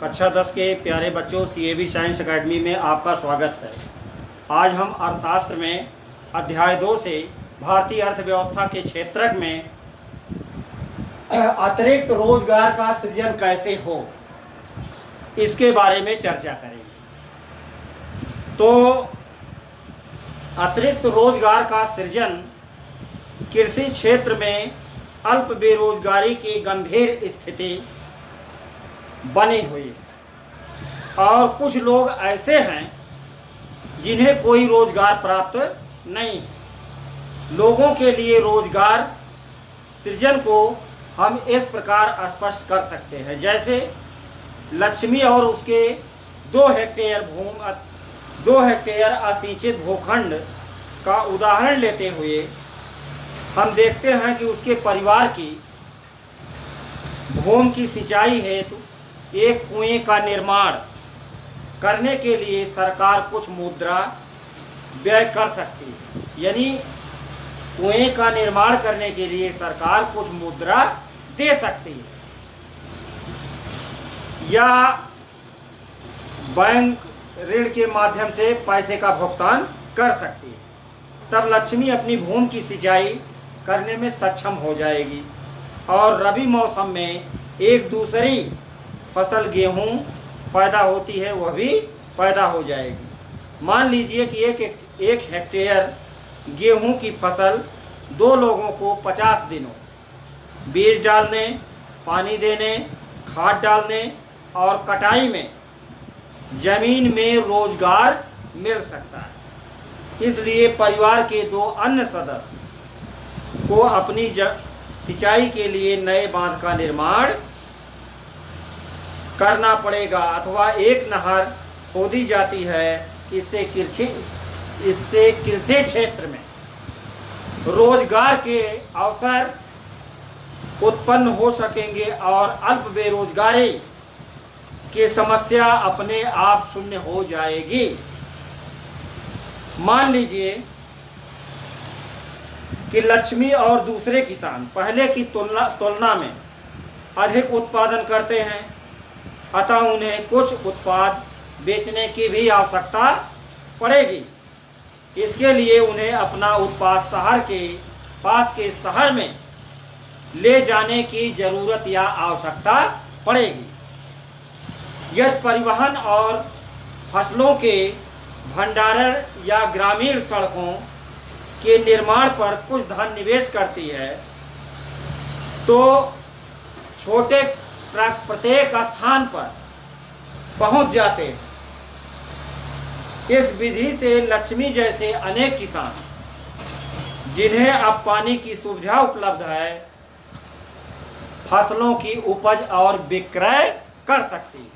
कक्षा 10 के प्यारे बच्चों, सीएबी साइंस एकेडमी में आपका स्वागत है। आज हम अर्थशास्त्र में अध्याय 2 से भारतीय अर्थव्यवस्था के क्षेत्र में अतिरिक्त रोजगार का सृजन कैसे हो, इसके बारे में चर्चा करेंगे। तो अतिरिक्त रोजगार का सृजन कृषि क्षेत्र में अल्प बेरोजगारी की गंभीर स्थिति बनी हुई है और कुछ लोग ऐसे हैं जिन्हें कोई रोजगार प्राप्त नहीं। लोगों के लिए रोजगार सृजन को हम इस प्रकार स्पष्ट कर सकते हैं, जैसे लक्ष्मी और उसके 2 हेक्टेयर असिंचित भूखंड का उदाहरण लेते हुए हम देखते हैं कि उसके परिवार की भूमि की सिंचाई हेतु एक कुएं का निर्माण करने के लिए सरकार कुछ मुद्रा व्यय कर सकती है। यानी कुएं का निर्माण करने के लिए सरकार कुछ मुद्रा दे सकती है या बैंक ऋण के माध्यम से पैसे का भुगतान कर सकती है। तब लक्ष्मी अपनी भूमि की सिंचाई करने में सक्षम हो जाएगी और रबी मौसम में एक दूसरी फसल गेहूं पैदा होती है, वह भी पैदा हो जाएगी। मान लीजिए कि एक हेक्टेयर गेहूं की फसल 2 लोगों को 50 दिनों बीज डालने, पानी देने, खाद डालने और कटाई में जमीन में रोजगार मिल सकता है। इसलिए परिवार के 2 अन्य सदस्य को अपनी सिंचाई के लिए नए बांध का निर्माण करना पड़ेगा अथवा एक नहर खोदी जाती है। इससे कृषि क्षेत्र में रोजगार के अवसर उत्पन्न हो सकेंगे और अल्प बेरोजगारी की समस्या अपने आप शून्य हो जाएगी। मान लीजिए कि लक्ष्मी और दूसरे किसान पहले की तुलना में अधिक उत्पादन करते हैं, अतः उन्हें कुछ उत्पाद बेचने की भी आवश्यकता पड़ेगी। इसके लिए उन्हें अपना उत्पाद शहर के पास के शहर में ले जाने की जरूरत या आवश्यकता पड़ेगी। यदि परिवहन और फसलों के भंडारण या ग्रामीण सड़कों के निर्माण पर कुछ धन निवेश करती है तो छोटे ट्रक प्रत्येक स्थान पर पहुंच जाते हैं। इस विधि से लक्ष्मी जैसे अनेक किसान जिन्हें अब पानी की सुविधा उपलब्ध है, फसलों की उपज और विक्रय कर सकती है।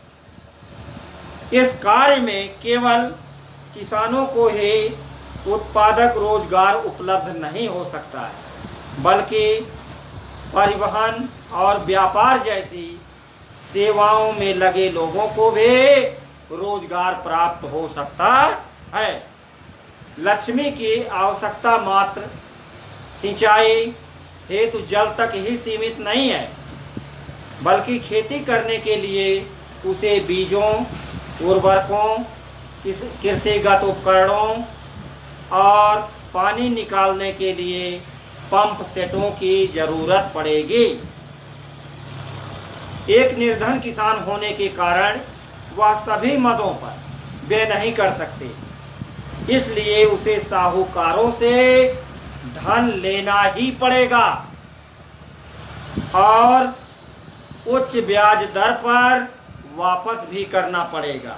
इस कार्य में केवल किसानों को ही उत्पादक रोजगार उपलब्ध नहीं हो सकता है, बल्कि परिवहन और व्यापार जैसी सेवाओं में लगे लोगों को भी रोजगार प्राप्त हो सकता है। लक्ष्मी की आवश्यकता मात्र सिंचाई हेतु जल तक ही सीमित नहीं है, बल्कि खेती करने के लिए उसे बीजों, उर्वरकों, कृषिगत उपकरणों और पानी निकालने के लिए पंप सेटों की जरूरत पड़ेगी। एक निर्धन किसान होने के कारण वह सभी मदों पर व्यय नहीं कर सकते, इसलिए उसे साहूकारों से धन लेना ही पड़ेगा और उच्च ब्याज दर पर वापस भी करना पड़ेगा।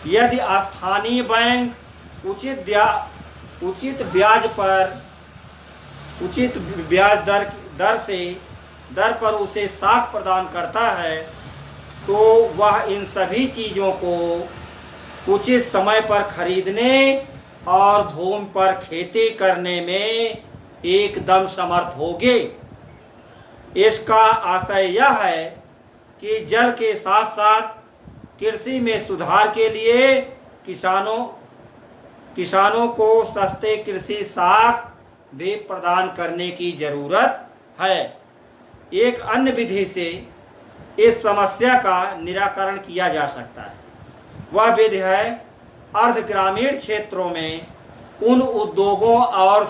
यदि स्थानीय बैंक उचित ब्याज दर पर उसे साख प्रदान करता है तो वह इन सभी चीज़ों को उचित समय पर खरीदने और भूमि पर खेती करने में एकदम समर्थ होगी। इसका आशय यह है कि जल के साथ साथ कृषि में सुधार के लिए किसानों को सस्ते कृषि साख भी प्रदान करने की जरूरत है। एक अन्य विधि से इस समस्या का निराकरण किया जा सकता है। वह विधि है अर्ध ग्रामीण क्षेत्रों में उन उद्योगों और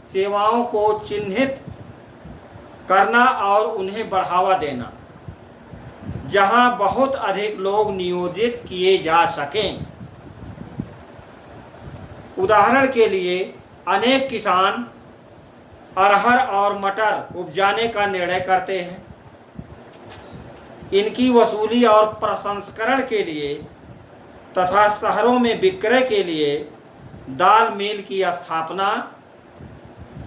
सेवाओं को चिन्हित करना और उन्हें बढ़ावा देना जहां बहुत अधिक लोग नियोजित किए जा सकें। उदाहरण के लिए अनेक किसान अरहर और मटर उपजाने का निर्णय करते हैं। इनकी वसूली और प्रसंस्करण के लिए तथा शहरों में विक्रय के लिए दाल मिल की स्थापना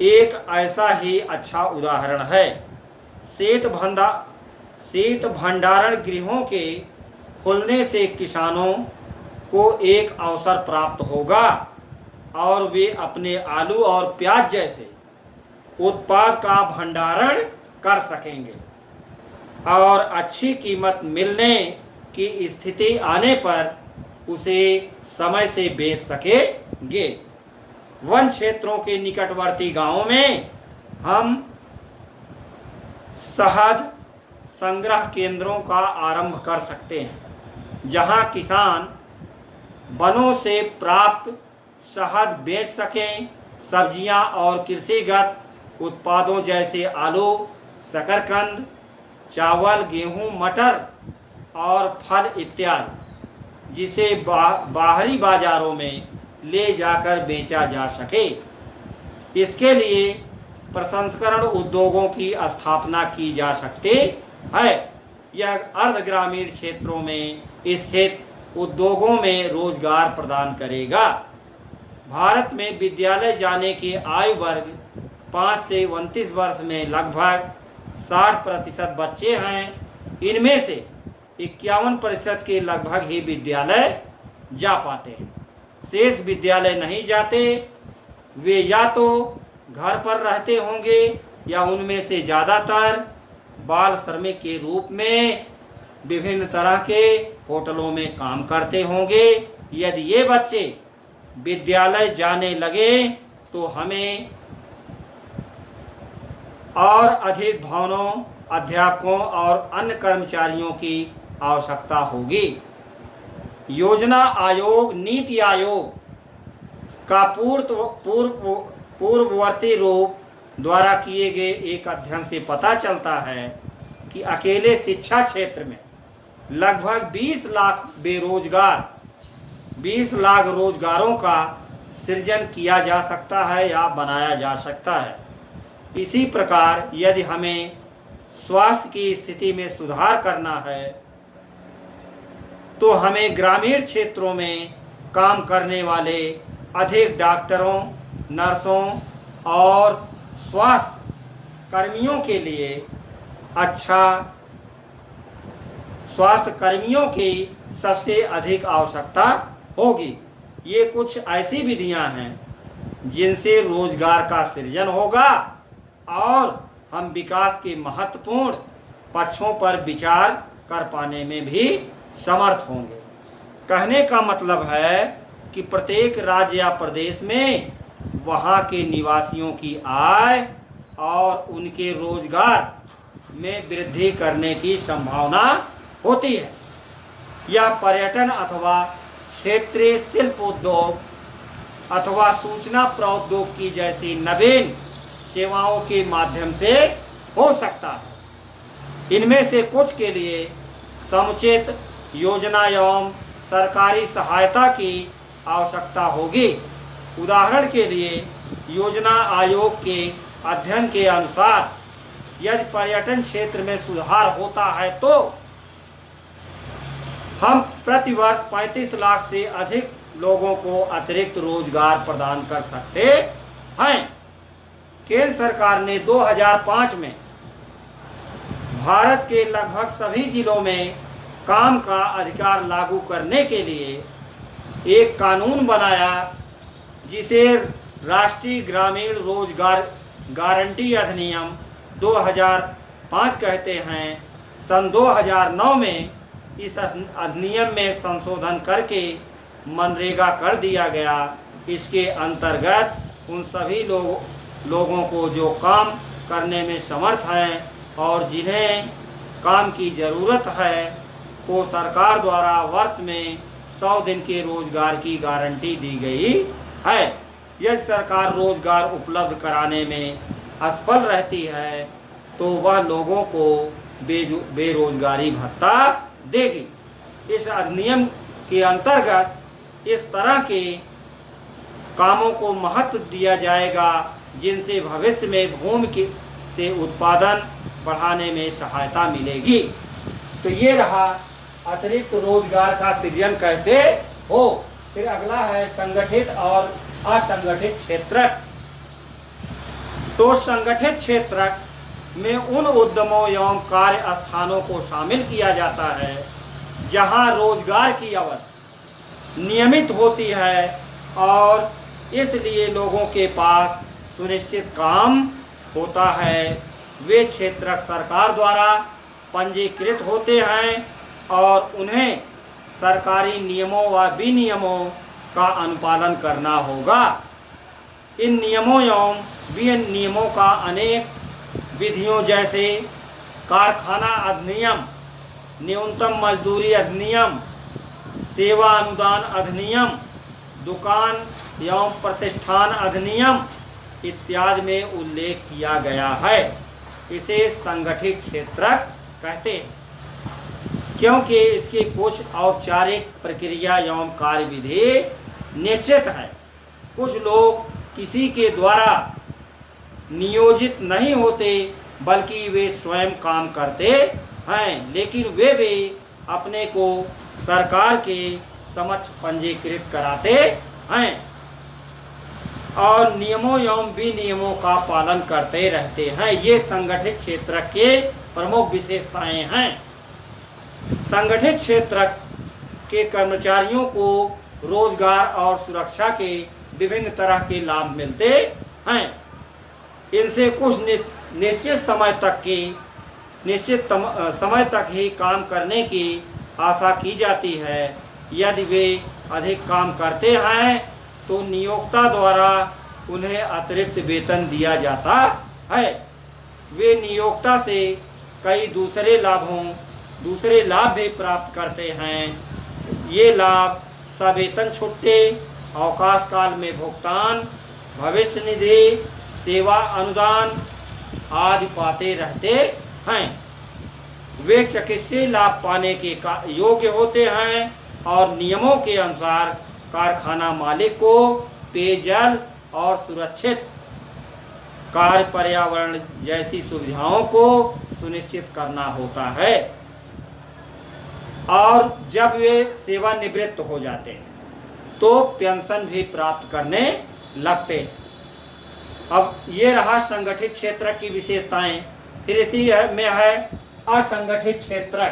एक ऐसा ही अच्छा उदाहरण है। शीत भंडारण गृहों के खुलने से किसानों को एक अवसर प्राप्त होगा और वे अपने आलू और प्याज जैसे उत्पाद का भंडारण कर सकेंगे और अच्छी कीमत मिलने की स्थिति आने पर उसे समय से बेच सकेंगे। वन क्षेत्रों के निकटवर्ती गांवों में हम शहद संग्रह केंद्रों का आरंभ कर सकते हैं जहां किसान वनों से प्राप्त शहद बेच सकें। सब्जियां और कृषिगत उत्पादों जैसे आलू, शकरकंद, चावल, गेहूं, मटर और फल इत्यादि जिसे बाहरी बाजारों में ले जाकर बेचा जा सके। इसके लिए प्रसंस्करण उद्योगों की स्थापना की जा सकती है। यह अर्ध ग्रामीण क्षेत्रों में स्थित उद्योगों में रोजगार प्रदान करेगा। भारत में विद्यालय जाने के आयु वर्ग 5 से 29 वर्ष में लगभग 60% बच्चे हैं। इनमें से 51% के लगभग ही विद्यालय जा पाते हैं। शेष विद्यालय नहीं जाते। वे या तो घर पर रहते होंगे या उनमें से ज़्यादातर बाल श्रमिक के रूप में विभिन्न तरह के होटलों में काम करते होंगे। यदि ये बच्चे विद्यालय जाने लगे तो हमें और अधिक भवनों, अध्यापकों और अन्य कर्मचारियों की आवश्यकता होगी। योजना आयोग नीति आयोग का पूर्ववर्ती रूप द्वारा किए गए एक अध्ययन से पता चलता है कि अकेले शिक्षा क्षेत्र में लगभग 20 लाख रोजगारों का सृजन किया जा सकता है या बनाया जा सकता है। इसी प्रकार यदि हमें स्वास्थ्य की स्थिति में सुधार करना है तो हमें ग्रामीण क्षेत्रों में काम करने वाले अधिक डॉक्टरों, नर्सों और स्वास्थ्य कर्मियों के लिए स्वास्थ्य कर्मियों की सबसे अधिक आवश्यकता होगी। ये कुछ ऐसी विधियां हैं जिनसे रोजगार का सृजन होगा और हम विकास के महत्वपूर्ण पक्षों पर विचार कर पाने में भी समर्थ होंगे। कहने का मतलब है कि प्रत्येक राज्य या प्रदेश में वहाँ के निवासियों की आय और उनके रोजगार में वृद्धि करने की संभावना होती है। यह पर्यटन अथवा क्षेत्रीय शिल्प उद्योग अथवा सूचना प्रौद्योगिकी जैसी नवीन सेवाओं के माध्यम से हो सकता है। इनमें से कुछ के लिए समुचित योजना एवं सरकारी सहायता की आवश्यकता होगी। उदाहरण के लिए योजना आयोग के अध्ययन के अनुसार यदि पर्यटन क्षेत्र में सुधार होता है तो हम प्रति वर्ष 35 लाख से अधिक लोगों को अतिरिक्त रोजगार प्रदान कर सकते हैं। केंद्र सरकार ने 2005 में भारत के लगभग सभी जिलों में काम का अधिकार लागू करने के लिए एक कानून बनाया जिसे राष्ट्रीय ग्रामीण रोजगार गारंटी अधिनियम 2005 कहते हैं। सन 2009 में इस अधिनियम में संशोधन करके मनरेगा कर दिया गया। इसके अंतर्गत उन सभी लोगों को जो काम करने में समर्थ हैं और जिन्हें काम की ज़रूरत है को सरकार द्वारा वर्ष में 100 दिन के रोजगार की गारंटी दी गई है। यदि सरकार रोजगार उपलब्ध कराने में असफल रहती है तो वह लोगों को बेरोजगारी भत्ता देगी। इस अधिनियम के अंतर्गत इस तरह के कामों को महत्व दिया जाएगा जिनसे भविष्य में भूमि से उत्पादन बढ़ाने में सहायता मिलेगी। तो ये रहा अतिरिक्त रोजगार का सृजन कैसे हो। फिर अगला है संगठित और असंगठित क्षेत्रक। तो संगठित क्षेत्रक में उन उद्यमों एवं कार्य स्थानों को शामिल किया जाता है जहां रोजगार की अवधि नियमित होती है और इसलिए लोगों के पास सुनिश्चित काम होता है। वे क्षेत्रक सरकार द्वारा पंजीकृत होते हैं और उन्हें सरकारी नियमों व विनियमों का अनुपालन करना होगा। इन नियमों एवं विनियमों का अनेक विधियों जैसे कारखाना अधिनियम, न्यूनतम मजदूरी अधिनियम, सेवा अनुदान अधिनियम, दुकान एवं प्रतिष्ठान अधिनियम इत्यादि में उल्लेख किया गया है। इसे संगठित क्षेत्रक कहते हैं क्योंकि इसकी कुछ औपचारिक प्रक्रिया एवं कार्यविधि निश्चित है। कुछ लोग किसी के द्वारा नियोजित नहीं होते बल्कि वे स्वयं काम करते हैं, लेकिन वे भी अपने को सरकार के समक्ष पंजीकृत कराते हैं और नियमों एवं विनियमों का पालन करते रहते हैं। ये संगठित क्षेत्र के प्रमुख विशेषताएं हैं। संगठित क्षेत्र के कर्मचारियों को रोजगार और सुरक्षा के विभिन्न तरह के लाभ मिलते हैं। इनसे कुछ निश्चित समय तक ही काम करने की आशा की जाती है। यदि वे अधिक काम करते हैं तो नियोक्ता द्वारा उन्हें अतिरिक्त वेतन दिया जाता है। वे नियोक्ता से कई दूसरे लाभ भी प्राप्त करते हैं। ये लाभ सवेतन छुट्टी, अवकाश काल में भुगतान, भविष्य निधि, सेवा अनुदान आदि पाते रहते हैं। वे चिकित्सीय लाभ पाने के योग्य होते हैं और नियमों के अनुसार कारखाना मालिक को पेयजल और सुरक्षित कार्य पर्यावरण जैसी सुविधाओं को सुनिश्चित करना होता है। और जब वे सेवानिवृत्त हो जाते हैं तो पेंशन भी प्राप्त करने लगते हैं। अब ये रहा संगठित क्षेत्र की विशेषताएं। फिर इसी में है असंगठित क्षेत्र।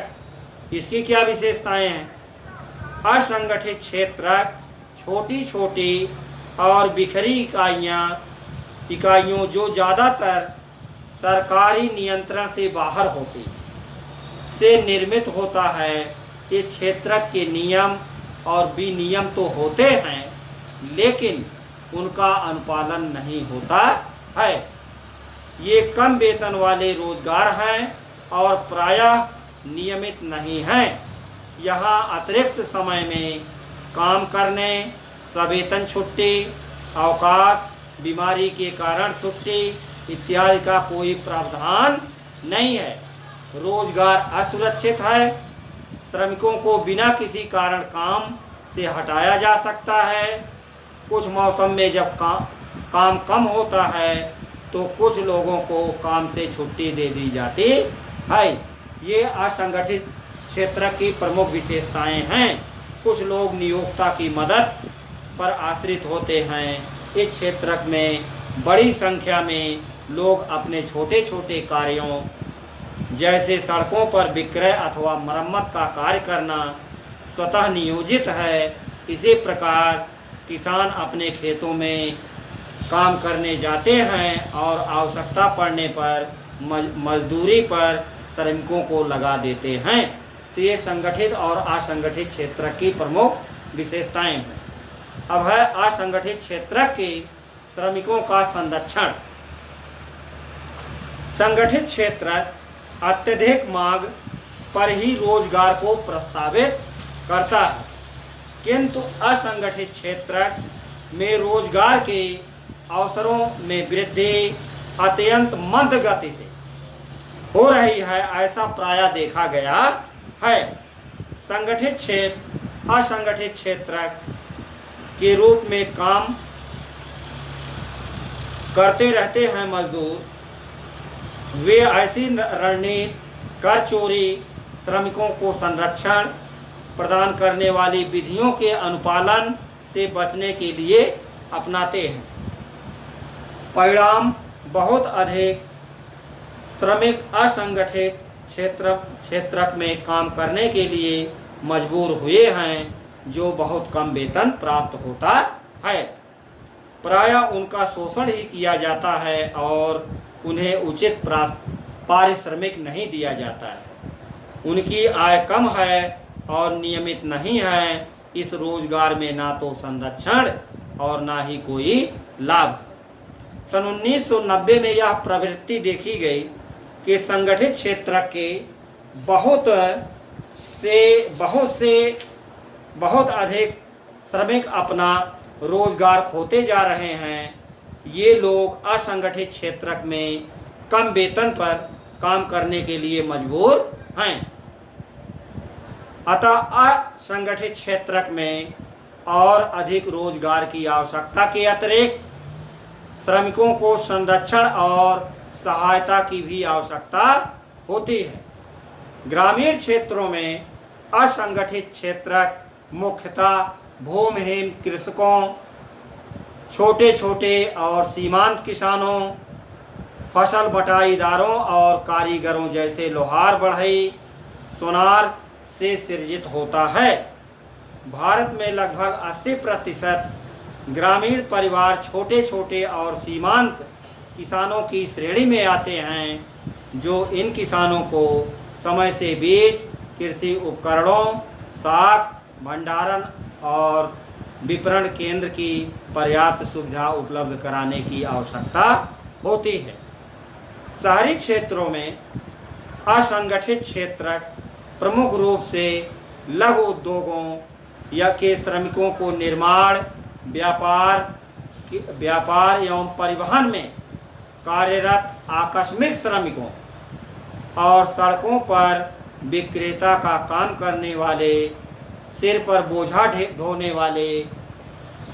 इसकी क्या विशेषताएं हैं? असंगठित क्षेत्र छोटी छोटी और बिखरी इकाइयों जो ज़्यादातर सरकारी नियंत्रण से बाहर होती से निर्मित होता है। इस क्षेत्र के नियम और विनियम तो होते हैं लेकिन उनका अनुपालन नहीं होता है। ये कम वेतन वाले रोजगार हैं और प्रायः नियमित नहीं हैं। यहाँ अतिरिक्त समय में काम करने, सवेतन छुट्टी, अवकाश, बीमारी के कारण छुट्टी इत्यादि का कोई प्रावधान नहीं है। रोजगार असुरक्षित है। श्रमिकों को बिना किसी कारण काम से हटाया जा सकता है। कुछ मौसम में जब काम कम होता है तो कुछ लोगों को काम से छुट्टी दे दी जाती है। ये असंगठित क्षेत्र की प्रमुख विशेषताएं हैं। कुछ लोग नियोक्ता की मदद पर आश्रित होते हैं। इस क्षेत्र में बड़ी संख्या में लोग अपने छोटे छोटे कार्यों जैसे सड़कों पर विक्रय अथवा मरम्मत का कार्य करना स्वतः नियोजित है। इसी प्रकार किसान अपने खेतों में काम करने जाते हैं और आवश्यकता पड़ने पर मजदूरी पर श्रमिकों को लगा देते हैं। तो ये संगठित और असंगठित क्षेत्र की प्रमुख विशेषताएं हैं। अब है असंगठित क्षेत्र के श्रमिकों का संरक्षण। संगठित क्षेत्र अत्यधिक मांग पर ही रोजगार को प्रस्तावित करता है, किंतु असंगठित क्षेत्र में रोजगार के अवसरों में वृद्धि अत्यंत मंद गति से हो रही है, ऐसा प्रायः देखा गया है। संगठित क्षेत्र असंगठित क्षेत्र के रूप में काम करते रहते हैं मजदूर। वे ऐसी रणनीति, कर चोरी, श्रमिकों को संरक्षण प्रदान करने वाली विधियों के अनुपालन से बचने के लिए अपनाते हैं। परिणाम बहुत अधिक श्रमिक असंगठित क्षेत्र में काम करने के लिए मजबूर हुए हैं, जो बहुत कम वेतन प्राप्त होता है। प्रायः उनका शोषण ही किया जाता है और उन्हें उचित पारिश्रमिक नहीं दिया जाता है। उनकी आय कम है और नियमित नहीं है। इस रोजगार में ना तो संरक्षण और ना ही कोई लाभ। सन 1990 में यह प्रवृत्ति देखी गई कि संगठित क्षेत्र के बहुत अधिक श्रमिक अपना रोजगार खोते जा रहे हैं। ये लोग असंगठित क्षेत्र में कम वेतन पर काम करने के लिए मजबूर हैं। अतः असंगठित क्षेत्र में और अधिक रोजगार की आवश्यकता के अतिरिक्त श्रमिकों को संरक्षण और सहायता की भी आवश्यकता होती है। ग्रामीण क्षेत्रों में असंगठित क्षेत्र मुख्यतः भूमिहीन कृषकों, छोटे छोटे और सीमांत किसानों, फसल बटाईदारों और कारीगरों जैसे लोहार, बढ़ई, सोनार से सृजित होता है। भारत में लगभग 80% ग्रामीण परिवार छोटे छोटे और सीमांत किसानों की श्रेणी में आते हैं, जो इन किसानों को समय से बीज, कृषि उपकरणों, साख, भंडारण और विपणन केंद्र की पर्याप्त सुविधा उपलब्ध कराने की आवश्यकता होती है। शहरी क्षेत्रों में असंगठित क्षेत्र प्रमुख रूप से लघु उद्योगों या के श्रमिकों को निर्माण, व्यापार एवं परिवहन में कार्यरत आकस्मिक श्रमिकों और सड़कों पर विक्रेता का काम करने वाले, सिर पर बोझा ढोने वाले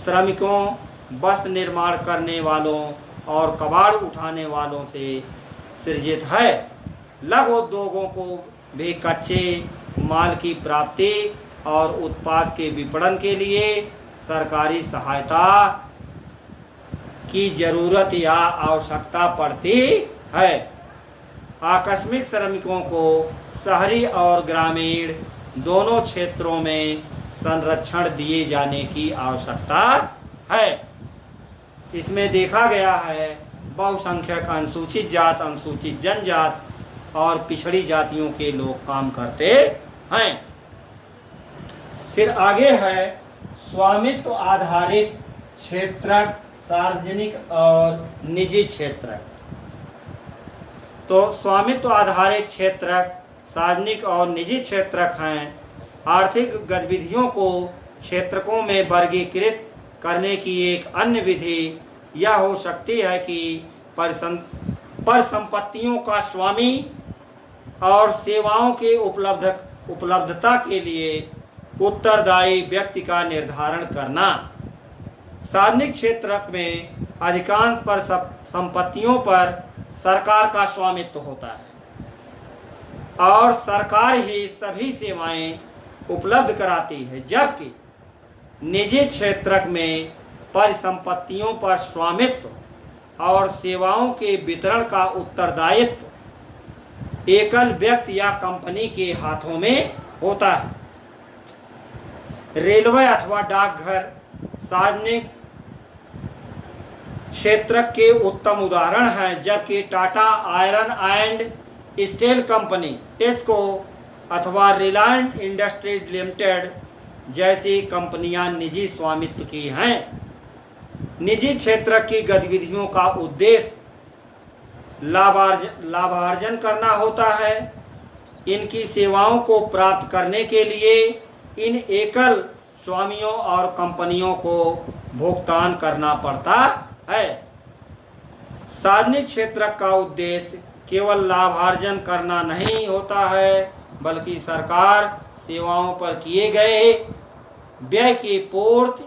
श्रमिकों, वस्त्र निर्माण करने वालों और कबाड़ उठाने वालों से सृजित है। लघु उद्योगों को भी कच्चे माल की प्राप्ति और उत्पाद के विपणन के लिए सरकारी सहायता की जरूरत या आवश्यकता पड़ती है। आकस्मिक श्रमिकों को शहरी और ग्रामीण दोनों क्षेत्रों में संरक्षण दिए जाने की आवश्यकता है। इसमें देखा गया है बहुसंख्यक अनुसूचित जात, अनुसूचित जनजात और पिछड़ी जातियों के लोग काम करते हैं। फिर आगे है स्वामित्व आधारित क्षेत्र, सार्वजनिक और निजी क्षेत्र। तो स्वामित्व आधारित क्षेत्र सार्वजनिक और निजी क्षेत्र हैं। आर्थिक गतिविधियों को क्षेत्रकों में वर्गीकृत करने की एक अन्य विधि यह हो सकती है कि परिसंपत्तियों का स्वामी और सेवाओं के उपलब्धता के लिए उत्तरदायी व्यक्ति का निर्धारण करना। सार्वजनिक क्षेत्र में अधिकांश परिसंपत्तियों पर सरकार का स्वामित्व होता है और सरकार ही सभी सेवाएं उपलब्ध कराती है, जबकि निजी क्षेत्र में परिसंपत्तियों पर स्वामित्व और सेवाओं के वितरण का उत्तरदायित्व एकल व्यक्ति या कंपनी के हाथों में होता है। रेलवे अथवा डाकघर सार्वजनिक क्षेत्र के उत्तम उदाहरण हैं, जबकि Tata iron and steel company, टेस्को अथवा रिलायंस इंडस्ट्रीज लिमिटेड जैसी कंपनियां निजी स्वामित्व की हैं। निजी क्षेत्र की गतिविधियों का उद्देश्य लाभार्जन करना होता है। इनकी सेवाओं को प्राप्त करने के लिए इन एकल स्वामियों और कंपनियों को भुगतान करना पड़ता है। सार्वजनिक क्षेत्र का उद्देश्य केवल लाभार्जन करना नहीं होता है, बल्कि सरकार सेवाओं पर किए गए व्यय की पूर्ति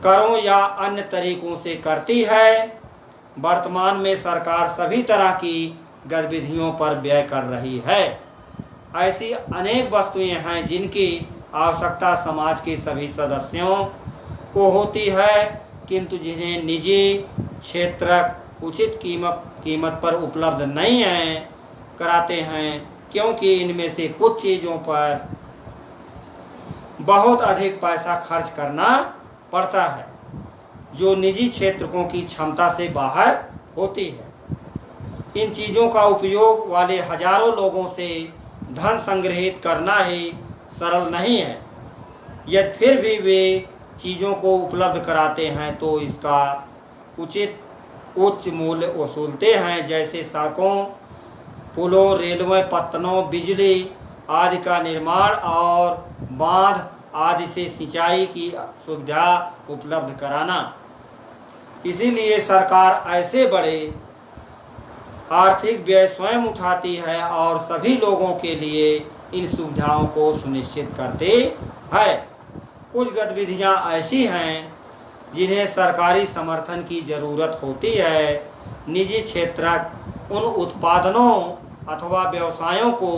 करों या अन्य तरीकों से करती है। वर्तमान में सरकार सभी तरह की गतिविधियों पर व्यय कर रही है। ऐसी अनेक वस्तुएं हैं जिनकी आवश्यकता समाज के सभी सदस्यों को होती है, किंतु जिन्हें निजी क्षेत्र उचित कीमत पर उपलब्ध नहीं है कराते हैं, क्योंकि इनमें से कुछ चीज़ों पर बहुत अधिक पैसा खर्च करना पड़ता है जो निजी क्षेत्रों की क्षमता से बाहर होती है। इन चीज़ों का उपयोग वाले हजारों लोगों से धन संग्रहित करना ही सरल नहीं है। यदि फिर भी वे चीज़ों को उपलब्ध कराते हैं तो इसका उच्च मूल्य वसूलते हैं, जैसे सड़कों, पुलों, रेलवे पत्तनों, बिजली आदि का निर्माण और बांध आदि से सिंचाई की सुविधा उपलब्ध कराना। इसीलिए सरकार ऐसे बड़े आर्थिक व्यय स्वयं उठाती है और सभी लोगों के लिए इन सुविधाओं को सुनिश्चित करती है। कुछ गतिविधियां ऐसी हैं जिन्हें सरकारी समर्थन की ज़रूरत होती है। निजी क्षेत्र उन उत्पादनों अथवा व्यवसायों को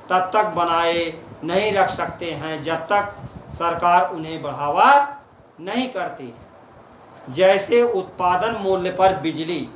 तब तक बनाए नहीं रख सकते हैं जब तक सरकार उन्हें बढ़ावा नहीं करती है, जैसे उत्पादन मूल्य पर बिजली।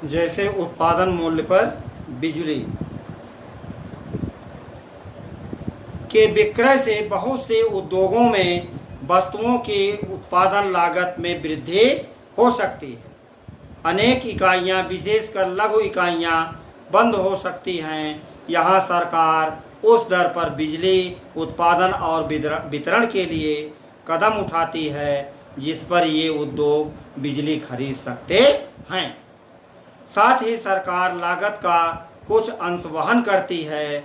जैसे उत्पादन मूल्य पर बिजली के विक्रय से बहुत से उद्योगों में वस्तुओं की उत्पादन लागत में वृद्धि हो सकती है। अनेक इकाइयां, विशेषकर लघु इकाइयां बंद हो सकती हैं। यहाँ सरकार उस दर पर बिजली उत्पादन और वितरण के लिए कदम उठाती है जिस पर ये उद्योग बिजली खरीद सकते हैं। साथ ही सरकार लागत का कुछ अंश वहन करती है।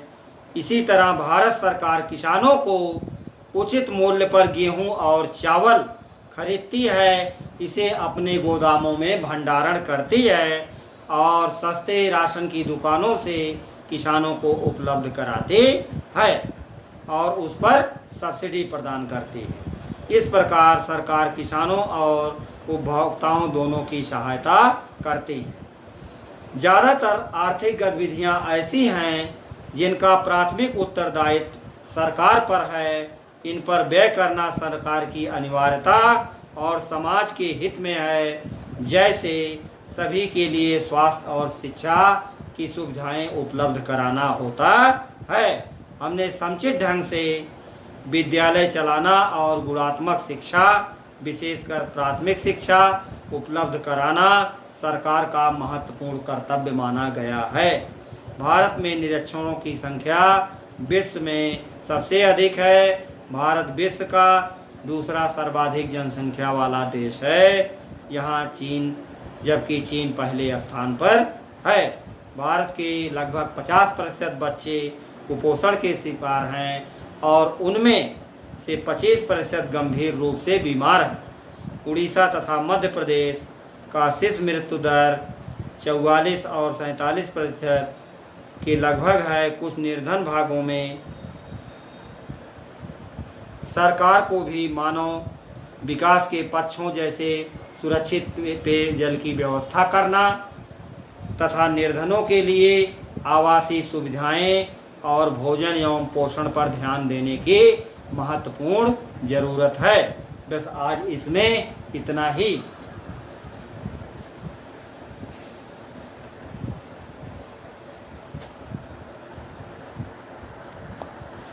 इसी तरह भारत सरकार किसानों को उचित मूल्य पर गेहूं और चावल खरीदती है, इसे अपने गोदामों में भंडारण करती है और सस्ते राशन की दुकानों से किसानों को उपलब्ध कराती है और उस पर सब्सिडी प्रदान करती है। इस प्रकार सरकार किसानों और उपभोक्ताओं दोनों की सहायता करती है। ज़्यादातर आर्थिक गतिविधियां ऐसी हैं जिनका प्राथमिक उत्तरदायित्व सरकार पर है। इन पर व्यय करना सरकार की अनिवार्यता और समाज के हित में है, जैसे सभी के लिए स्वास्थ्य और शिक्षा की सुविधाएं उपलब्ध कराना होता है। हमने समुचित ढंग से विद्यालय चलाना और गुणात्मक शिक्षा, विशेषकर प्राथमिक शिक्षा उपलब्ध कराना सरकार का महत्वपूर्ण कर्तव्य माना गया है। भारत में निरक्षरों की संख्या विश्व में सबसे अधिक है। भारत विश्व का दूसरा सर्वाधिक जनसंख्या वाला देश है, यहाँ चीन, जबकि चीन पहले स्थान पर है। भारत के लगभग 50% बच्चे कुपोषण के शिकार हैं और उनमें से 25% गंभीर रूप से बीमार हैं। उड़ीसा तथा मध्य प्रदेश का शिशु मृत्यु दर 44 और 47% के लगभग है। कुछ निर्धन भागों में सरकार को भी मानव विकास के पक्षों जैसे सुरक्षित पेयजल की व्यवस्था करना तथा निर्धनों के लिए आवासीय सुविधाएं और भोजन एवं पोषण पर ध्यान देने की महत्वपूर्ण ज़रूरत है। बस आज इसमें इतना ही।